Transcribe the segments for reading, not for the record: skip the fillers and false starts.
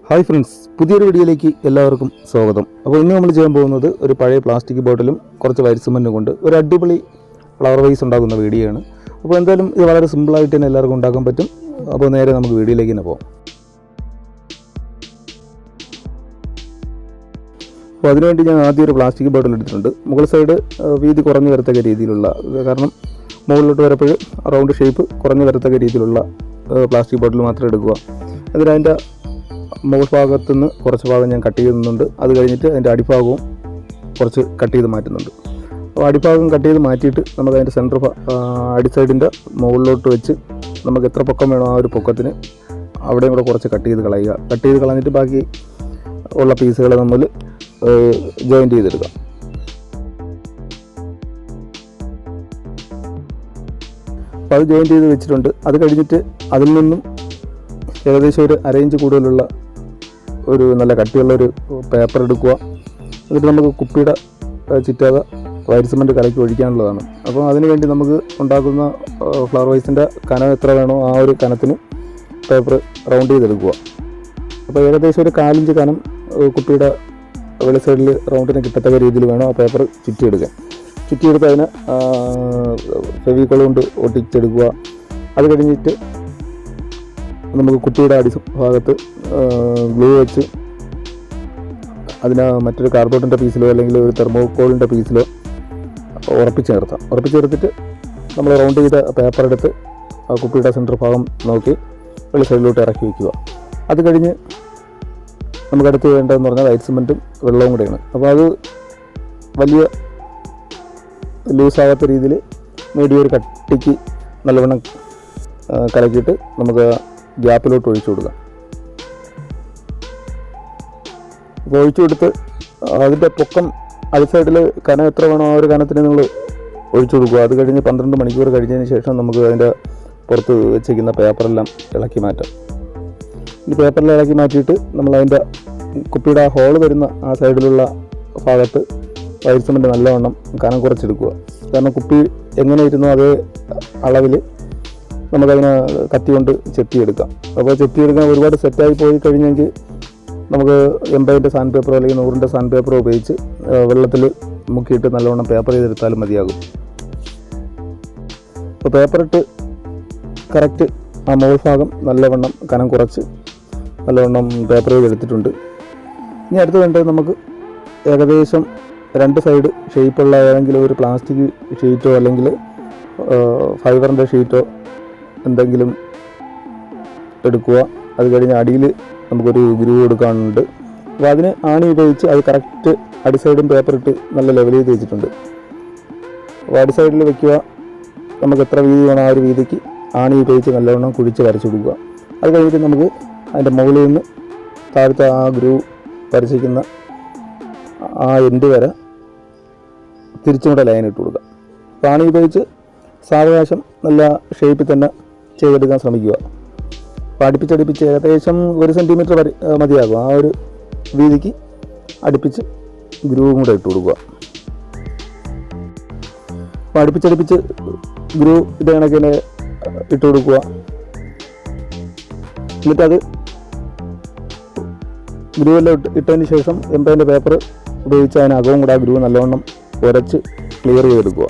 Hi friends, പുതിയൊരു വീഡിയോയിലേക്ക് എല്ലാവർക്കും സ്വാഗതം. അപ്പോൾ ഇന്ന് നമ്മൾ ചെയ്യാൻ പോകുന്നത് ഒരു പഴയ പ്ലാസ്റ്റിക് ബോട്ടിലും കുറച്ച് വൈറ്റ് സിമൻറ്റും കൊണ്ട് ഒരു അടിപൊളി ഫ്ലവർ വൈസ് ഉണ്ടാക്കുന്ന വീഡിയോ ആണ്. അപ്പോൾ എന്തായാലും ഇത് വളരെ സിമ്പിളായിട്ട് തന്നെ എല്ലാവർക്കും ഉണ്ടാക്കാൻ പറ്റും. അപ്പോൾ നേരെ നമുക്ക് വീഡിയോയിലേക്ക് തന്നെ പോകാം. അപ്പോൾ അതിനുവേണ്ടി ഞാൻ ആദ്യം ഒരു പ്ലാസ്റ്റിക് ബോട്ടിൽ എടുത്തിട്ടുണ്ട്. മുകൾ സൈഡ് വീതി കുറഞ്ഞു വരത്തക്ക രീതിയിലുള്ള, കാരണം മുകളിലോട്ട് വരപ്പോൾ റൗണ്ട് ഷേപ്പ് കുറഞ്ഞു വരത്തക്ക രീതിയിലുള്ള പ്ലാസ്റ്റിക് ബോട്ടിൽ മാത്രം എടുക്കുക. എന്നിട്ട് അതിൻ്റെ മുകൾ ഭാഗത്തു നിന്ന് കുറച്ച് ഭാഗം ഞാൻ കട്ട് ചെയ്യുന്നുണ്ട്. അത് കഴിഞ്ഞിട്ട് അതിൻ്റെ അടിഭാഗവും കുറച്ച് കട്ട് ചെയ്ത് മാറ്റുന്നുണ്ട്. അപ്പോൾ അടിഭാഗം കട്ട് ചെയ്ത് മാറ്റിയിട്ട് നമുക്ക് അതിൻ്റെ സെൻറ്റർ അടി സൈഡിൻ്റെ മുകളിലോട്ട് വെച്ച് നമുക്ക് എത്ര പൊക്കം വേണോ ആ ഒരു പൊക്കത്തിന് അവിടെയും കൂടെ കുറച്ച് കട്ട് ചെയ്ത് കളയുക. കട്ട് ചെയ്ത് കളഞ്ഞിട്ട് ബാക്കി ഉള്ള പീസുകൾ നമ്മൾ ജോയിൻറ്റ് ചെയ്തെടുക്കാം. അപ്പോൾ അത് ജോയിൻറ്റ് ചെയ്ത് വെച്ചിട്ടുണ്ട്. അത് കഴിഞ്ഞിട്ട് അതിൽ നിന്നും ഏകദേശം ഒരു അരയിഞ്ച് കൂടുതലുള്ള ഒരു നല്ല കട്ടിയുള്ളൊരു പേപ്പർ എടുക്കുക. എന്നിട്ട് നമുക്ക് കുപ്പിയുടെ ചുറ്റാതെ വൈറ്റ് സിമൻറ്റ് കലക്കി ഒഴിക്കാനുള്ളതാണ്. അപ്പോൾ അതിന് വേണ്ടി നമുക്ക് ഉണ്ടാക്കുന്ന ഫ്ലവർ വൈസിൻ്റെ കനം എത്ര വേണോ ആ ഒരു കനത്തിന് പേപ്പർ റൗണ്ട് ചെയ്തെടുക്കുക. അപ്പോൾ ഏകദേശം ഒരു 4 ഇഞ്ച് കനം കുപ്പിയുടെ വെളി സൈഡിൽ റൗണ്ടിന് കിട്ടത്തക്ക രീതിയിൽ വേണം ആ പേപ്പർ ചുറ്റിയെടുക്കാൻ. ചുറ്റിയെടുത്ത് അതിനെ ഫെവിക്കോൾ കൊണ്ട് ഒട്ടിച്ചെടുക്കുക. അത് കഴിഞ്ഞിട്ട് നമുക്ക് കുപ്പിയുടെ അടി ഭാഗത്ത് ഗ്ലൂ വെച്ച് അതിന് മറ്റൊരു കാർഡ്ബോർഡിൻ്റെ പീസിലോ അല്ലെങ്കിൽ ഒരു തെർമോക്കോളിൻ്റെ പീസിലോ ഉറപ്പിച്ചെടുത്തിട്ട് നമ്മൾ റൗണ്ട് ചെയ്ത പേപ്പർ എടുത്ത് ആ കുപ്പിയുടെ സെൻറ്റർ ഭാഗം നോക്കി വെളി സൈഡിലോട്ട് ഇറക്കി വയ്ക്കുക. അത് കഴിഞ്ഞ് നമുക്കടുത്ത് വേണ്ടതെന്ന് പറഞ്ഞാൽ വൈറ്റ് സിമൻറ്റും വെള്ളവും കൂടെയാണ്. അപ്പോൾ അത് വലിയ ലൂസാകാത്ത രീതിയിൽ മീഡിയം ഒരു കട്ടിക്ക് നല്ലവണ്ണം കലക്കിയിട്ട് നമുക്ക് ഗ്യാപ്പിലോട്ട് ഒഴിച്ചു കൊടുക്കാം. അപ്പോൾ ഒഴിച്ചു കൊടുത്ത് അതിൻ്റെ പൊക്കം അടി സൈഡിൽ കനം എത്ര വേണോ ആ ഒരു കനത്തിന് നിങ്ങൾ ഒഴിച്ചു കൊടുക്കുക. അത് കഴിഞ്ഞ് 12 മണിക്കൂർ കഴിഞ്ഞതിന് ശേഷം നമുക്ക് അതിൻ്റെ പുറത്ത് വെച്ചിരിക്കുന്ന പേപ്പറെല്ലാം ഇളക്കി മാറ്റാം. ഈ പേപ്പറിൽ ഇളക്കി മാറ്റിയിട്ട് നമ്മളതിൻ്റെ കുപ്പിയുടെ ആ ഹോൾ വരുന്ന ആ സൈഡിലുള്ള ഭാഗത്ത് വൈറ്റ് സിമൻറ്റ് നല്ലവണ്ണം കനം കുറച്ചെടുക്കുക. കാരണം കുപ്പി എങ്ങനെ ഇരുന്നോ അതേ അളവിൽ നമുക്കതിനെ കത്തി കൊണ്ട് ചെത്തിയെടുക്കാം. അപ്പോൾ ചെത്തിയെടുക്കാൻ ഒരുപാട് സെറ്റായി പോയി കഴിഞ്ഞെങ്കിൽ നമുക്ക് 80ൻ്റെ സാൻഡ് പേപ്പറോ അല്ലെങ്കിൽ 100ൻ്റെ സാൻഡ് പേപ്പറോ ഉപയോഗിച്ച് വെള്ളത്തിൽ മുക്കിയിട്ട് നല്ലവണ്ണം പേപ്പർ ചെയ്തെടുത്താലും മതിയാകും. അപ്പോൾ പേപ്പറിട്ട് കറക്റ്റ് ആ മുകൾ ഭാഗം നല്ലവണ്ണം കനം കുറച്ച് നല്ലവണ്ണം പേപ്പർ ചെയ്തെടുത്തിട്ടുണ്ട്. ഇനി അടുത്ത് വേണ്ടത് നമുക്ക് ഏകദേശം 2 സൈഡ് ഷേപ്പുള്ള ഏതെങ്കിലും ഒരു പ്ലാസ്റ്റിക് ഷീറ്റോ അല്ലെങ്കിൽ ഫൈബറിൻ്റെ ഷീറ്റോ എന്തെങ്കിലും എടുക്കുക. അത് കഴിഞ്ഞ് അടിയിൽ നമുക്കൊരു ഗ്രൂ കൊടുക്കാനുണ്ട്. അപ്പോൾ അതിന് ആണി ഉപയോഗിച്ച് അത് കറക്റ്റ് അടി സൈഡും പേപ്പർ ഇട്ട് നല്ല ലെവൽ ചെയ്ത് വെച്ചിട്ടുണ്ട്. അപ്പോൾ അടി സൈഡിൽ വയ്ക്കുക. നമുക്ക് എത്ര വീതി വേണം ആ ഒരു വീതിക്ക് ആണി ഉപയോഗിച്ച് നല്ലവണ്ണം കുഴിച്ച് വരച്ചു കൊടുക്കുക. അത് കഴിഞ്ഞിട്ട് നമുക്ക് അതിൻ്റെ മുകളിൽ നിന്ന് താഴത്തെ ആ ഗ്രൂ വരച്ചിരിക്കുന്ന ആ എൻഡ് വരെ തിരിച്ചും കൂടെ ലൈൻ ഇട്ട് കൊടുക്കുക. അപ്പോൾ ആണി ഉപയോഗിച്ച് സാവകാശം നല്ല ഷേപ്പിൽ തന്നെ ചെയ്തെടുക്കാൻ ശ്രമിക്കുക. അപ്പോൾ അടുപ്പിച്ചടുപ്പിച്ച് ഏകദേശം 1 സെൻറ്റിമീറ്റർ മതിയാകും ആ ഒരു വീതിക്ക് അടുപ്പിച്ച് ഗ്രൂവും കൂടെ ഇട്ട് കൊടുക്കുക. അപ്പോൾ അടുപ്പിച്ചടുപ്പിച്ച് ഗ്രൂ ഇത് കണക്കിന് ഇട്ട് കൊടുക്കുക. എന്നിട്ടത് ഗ്രൂ എല്ലാം ഇട്ടതിന് ശേഷം 80ൻ്റെ പേപ്പർ ഉപയോഗിച്ച് അതിനകവും കൂടെ ആ ഗ്രൂ നല്ലവണ്ണം ഉരച്ച് ക്ലിയർ ചെയ്തെടുക്കുക.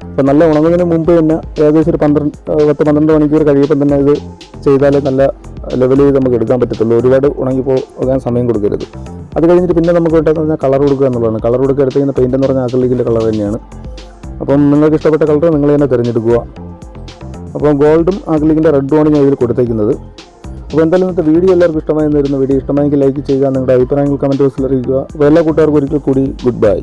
അപ്പോൾ നല്ല ഉണങ്ങുന്നതിന് മുമ്പ് തന്നെ ഏകദേശം ഒരു 10-12 മണിക്കൂർ കഴിയുമ്പോൾ തന്നെ ഇത് ചെയ്താലേ നല്ല ലെവൽ ചെയ്ത് നമുക്ക് എടുക്കാൻ പറ്റത്തുള്ളൂ. ഒരുപാട് ഉണങ്ങിപ്പോകാൻ സമയം കൊടുക്കരുത്. അത് കഴിഞ്ഞിട്ട് പിന്നെ നമുക്ക് വേണ്ടതെന്ന് പറഞ്ഞാൽ കളർ കൊടുക്കുക എന്നുള്ളതാണ്. കളർ കൊടുക്കുക എടുത്തിരിക്കുന്ന പെയിൻ്റ് എന്ന് പറഞ്ഞാൽ അക്രിലിക്കിൻ്റെ കളർ തന്നെയാണ്. അപ്പം നിങ്ങൾക്ക് ഇഷ്ടപ്പെട്ട കളർ നിങ്ങൾ തന്നെ തിരഞ്ഞെടുക്കുക. അപ്പോൾ ഗോൾഡും അക്രിലിക്കിൻ്റെ റെഡുമാണ് ഞാൻ ഇതിൽ കൊടുത്തേക്കുന്നത്. അപ്പോൾ എന്തായാലും ഇന്നത്തെ വീഡിയോ എല്ലാവർക്കും ഇഷ്ടമായി വരുന്ന വീഡിയോ ഇഷ്ടമായെങ്കിൽ ലൈക്ക് ചെയ്യുക. നിങ്ങളുടെ അഭിപ്രായങ്ങൾ കമൻറ്റ് ബോക്സിൽ അറിയിക്കുക. അപ്പോൾ എല്ലാ കൂട്ടുകാർക്കും ഒരിക്കൽ കൂടി ഗുഡ് ബൈ.